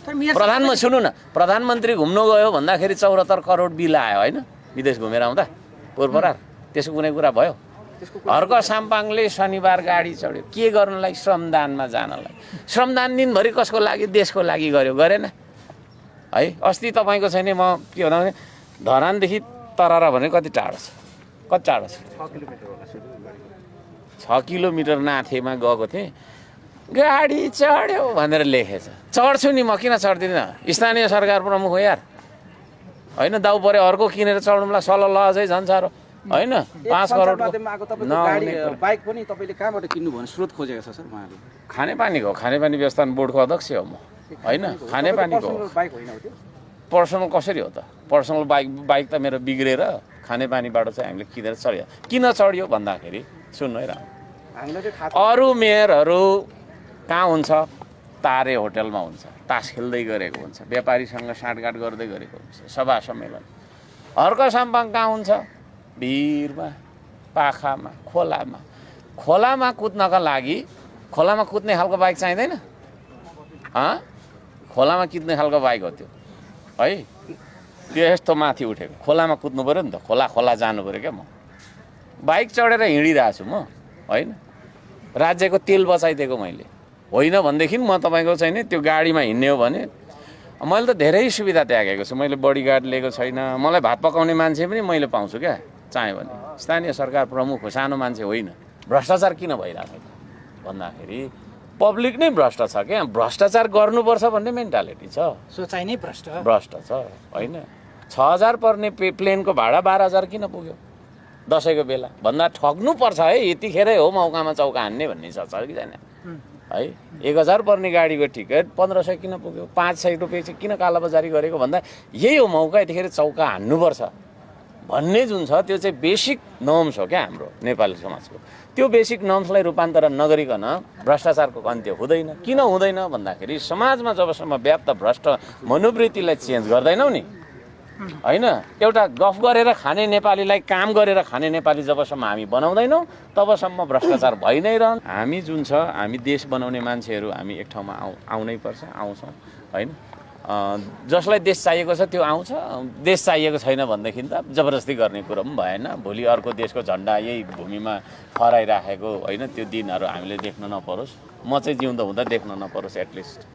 प्रधानमा सुन्नु न, प्रधानमन्त्री घुम्नु गयो भन्दाखेरि 74 करोड बिल आयो होइन, विदेश घुमेर आउँदा पोहोर त्यसको कुनै कुरा भयो? हर्क साम्पाङले शनिबार गाडी चढ्यो के गर्नलाई? श्रमदानमा जानलाई। श्रमदान दिनभरि कसको लागि? देशको लागि गर्यो, गरेन है? अस्ति तपाईँको छैन, म के भन्दा भने धरानदेखि तरारा भने कति टाढो छ? कति टाढो छ? 6 किलोमिटर नाथेमा गएको थिएँ, गाडी चढ्यो भनेर लेखेछ। चढ्छु नि, म किन चढ्दिनँ? स्थानीय सरकार प्रमुख हो यार होइन, दाउ पऱ्यो अर्को किनेर चढ्नुलाई सल्ल अझै झन् साह्रो होइन। 5 करोड बाइक पनि तपाईँले कहाँबाट किन्नु भने स्रोत खोजेको छ सर उहाँले? खानेपानीको खानेपानी व्यवस्थापन बोर्डको अध्यक्ष हो म होइन। खानेपानीको बाइक होइन त्यो पर्सनल कसरी हो त? पर्सनल बाइक त मेरो बिग्रेर खानेपानीबाट चाहिँ हामीले किनेर चढ्यो। किन चढ्यो भन्दाखेरि सुन्नु है, अरू मेयरहरू कहाँ हुन्छ? तारे होटलमा हुन्छ, तास खेल्दै गरेको हुन्छ, व्यापारीसँग साँठगाँठ गर्दै गरेको हुन्छ, सभा सम्मेलन। हर्क साम्पाङ कहाँ हुन्छ? भिरमा, पाखामा, खोलामा। खोलामा कुद्नका लागि खोलामा कुद्ने खालको बाइक चाहिँदैन? खोलामा कुद्ने खालको बाइक हो त्यो है। त्यो यस्तो माथि उठेको खोलामा कुद्नु पऱ्यो नि त, खोला जानु पऱ्यो क्या। म बाइक चढेर हिँडिरहेको छु म होइन। राज्यको तेल बचाइदिएको मैले होइन भनेदेखि म तपाईँको चाहिँ नि त्यो गाडीमा हिँड्ने हो भने मैले त धेरै सुविधा त्यागेको छु। मैले बडीगार्ड लिएको छैन, मलाई भात पकाउने मान्छे पनि मैले पाउँछु क्या चाहेँ भने। स्थानीय सरकार प्रमुख हो, सानो मान्छे होइन। भ्रष्टाचार किन भइरहेको छ भन्दाखेरि पब्लिक नै भ्रष्ट छ क्या। भ्रष्टाचार गर्नुपर्छ भन्ने मेन्टालिटी छ, सोचाइ नै भ्रष्ट छ होइन। 6000 पर्ने प्लेनको भाडा 12000 किन पुग्यो दसैँको बेला? भन्दा ठग्नुपर्छ है, यतिखेरै हो मौकामा चौका हान्ने भन्ने छ कि छैन है। 1000 पर्ने गाडीको टिकट 1500 किन पुग्यो? 500 रुपियाँ चाहिँ किन कालाबजारी गरेको भन्दा यही हो मौका, यतिखेर चौका हान्नुपर्छ भन्ने जुन छ त्यो चाहिँ बेसिक नर्म्स हो क्या हाम्रो नेपाली समाजको। त्यो बेसिक नर्म्सलाई रूपान्तरण नगरिकन भ्रष्टाचारको अन्त्य हुँदैन। किन हुँदैन भन्दाखेरि समाजमा जबसम्म व्याप्त भ्रष्ट मनोवृत्तिलाई चेन्ज गर्दैनौँ नि होइन, एउटा गफ गरेर खाने नेपालीलाई काम गरेर खाने नेपाली जबसम्म हामी बनाउँदैनौँ तबसम्म भ्रष्टाचार भइ नै रहन्छ। हामी जुन छ, हामी देश बनाउने मान्छेहरू हामी एक ठाउँमा आउनै पर्छ, आउँछौँ होइन। जसलाई देश चाहिएको छ त्यो आउँछ, देश चाहिएको छैन भनेदेखि त जबरजस्ती गर्ने कुरो पनि भएन। भोलि अर्को देशको झन्डा यही भूमिमा फहराइराखेको होइन, त्यो दिनहरू हामीले देख्न नपरोस्। म चाहिँ जिउँदो हुँदा देख्न नपरोस् एटलिस्ट।